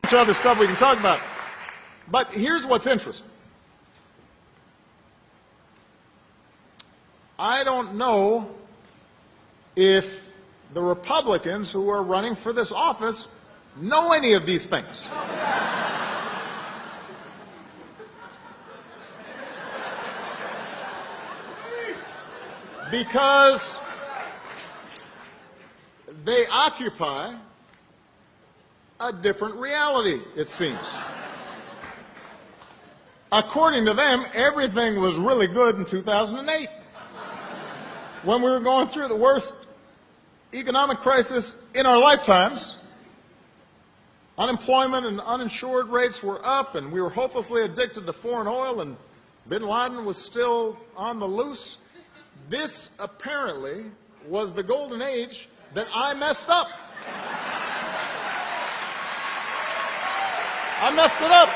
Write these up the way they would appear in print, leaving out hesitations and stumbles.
Much other stuff we can talk about. But here's what's interesting. I don't know if the Republicans who are running for this office know any of these things. Because they occupy a different reality, it seems. According to them, everything was really good in 2008, when we were going through the worst economic crisis in our lifetimes. Unemployment and uninsured rates were up, and we were hopelessly addicted to foreign oil, and bin Laden was still on the loose. This apparently was the golden age that I messed up. I messed it up.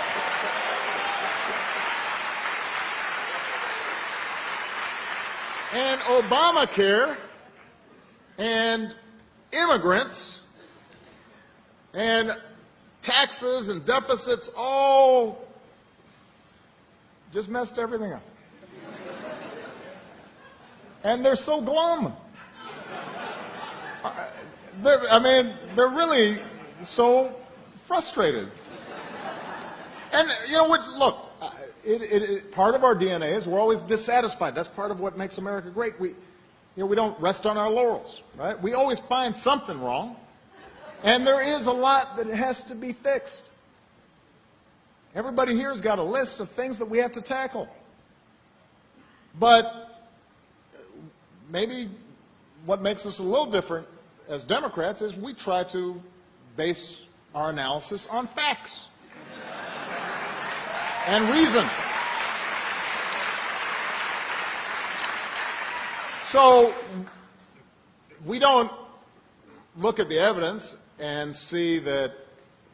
And Obamacare and immigrants and taxes and deficits all just messed everything up. And they're so glum. They're really so frustrated. And, you know, look, part of our DNA is we're always dissatisfied. That's part of what makes America great. We don't rest on our laurels, right? We always find something wrong. And there is a lot that has to be fixed. Everybody here has got a list of things that we have to tackle. But maybe what makes us a little different as Democrats is we try to base our analysis on facts and reason. So we don't look at the evidence and see that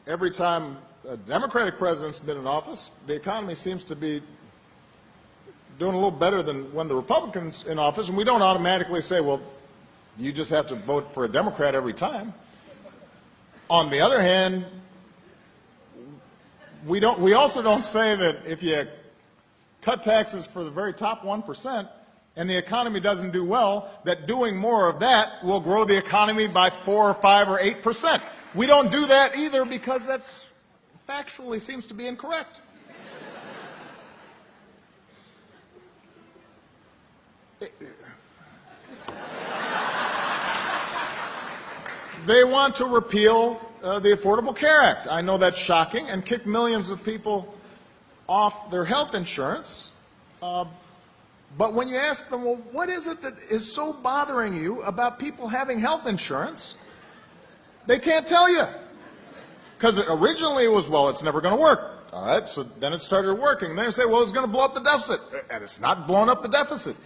every time a Democratic president's been in office, the economy seems to be doing a little better than when the Republicans in office, and we don't automatically say, well, you just have to vote for a Democrat every time. On the other hand, we also don't say that if you cut taxes for the very top 1% and the economy doesn't do well, that doing more of that will grow the economy by 4 or 5 or 8%. We don't do that either because that's factually seems to be incorrect. They want to repeal the Affordable Care Act. I know that's shocking, and kick millions of people off their health insurance. But when you ask them, well, what is it that is so bothering you about people having health insurance? They can't tell you. Because originally it was, well, it's never going to work. All right, so then it started working. And then they say, well, it's going to blow up the deficit. And it's not blowing up the deficit.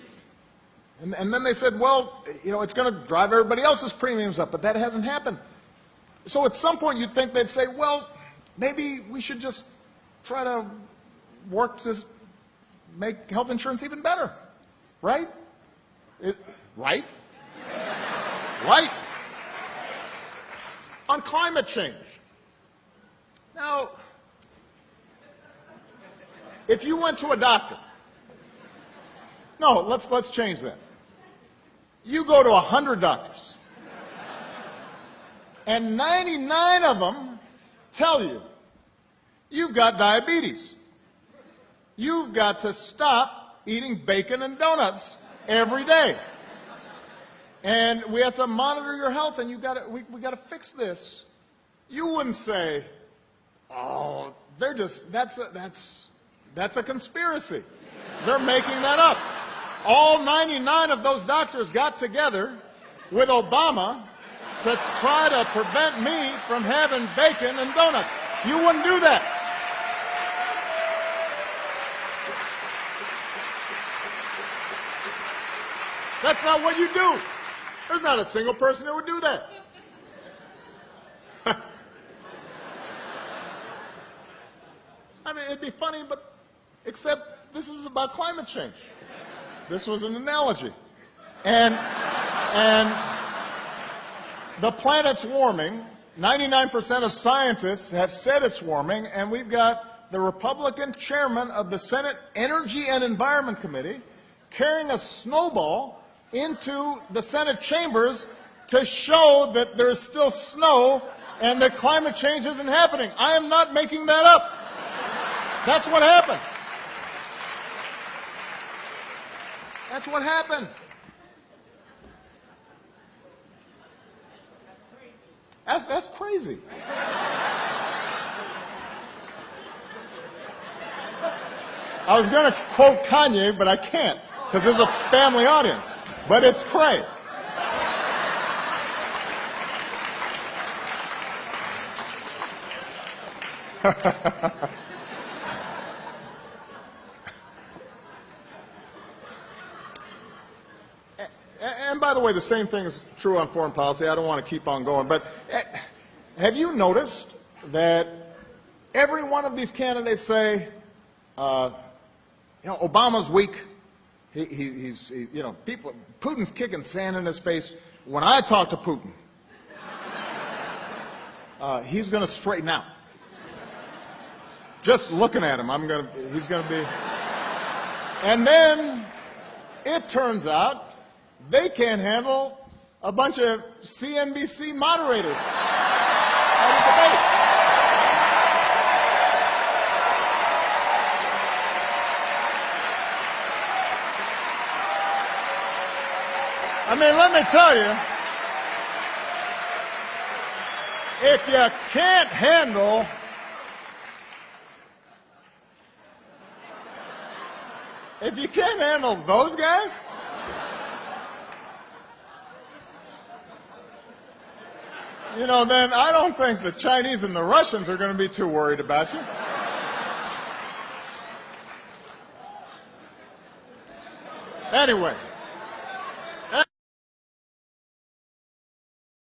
And then they said, well, you know, it's going to drive everybody else's premiums up, but that hasn't happened. So at some point you'd think they'd say, well, maybe we should just try to work to make health insurance even better, right? Right? Right. On climate change. Now, if you went to a doctor, no, let's change that. You go to 100 doctors, and 99 of them tell you, you've got diabetes. You've got to stop eating bacon and donuts every day. And we have to monitor your health, and we got to fix this. You wouldn't say, oh, that's a conspiracy. They're making that up. All 99 of those doctors got together with Obama to try to prevent me from having bacon and donuts. You wouldn't do that. That's not what you do. There's not a single person who would do that. I mean, it'd be funny, but except this is about climate change. This was an analogy. And the planet's warming 99% of scientists have said it's warming, and we've got the Republican chairman of the Senate Energy and Environment Committee carrying a snowball into the Senate chambers to show that there's still snow and that climate change isn't happening. I am not making that up. That's what happened. That's what happened. That's crazy. I was going to quote Kanye, but I can't because this is a family audience. But it's cray. And by the way, the same thing is true on foreign policy. I don't want to keep on going, but have you noticed that every one of these candidates say, Obama's weak. He's Putin's kicking sand in his face. When I talk to Putin, he's going to straighten out. Just looking at him, he's going to be. And then it turns out they can't handle a bunch of CNBC moderators at a debate. I mean, let me tell you, if you can't handle those guys, then I don't think the Chinese and the Russians are going to be too worried about you. Anyway.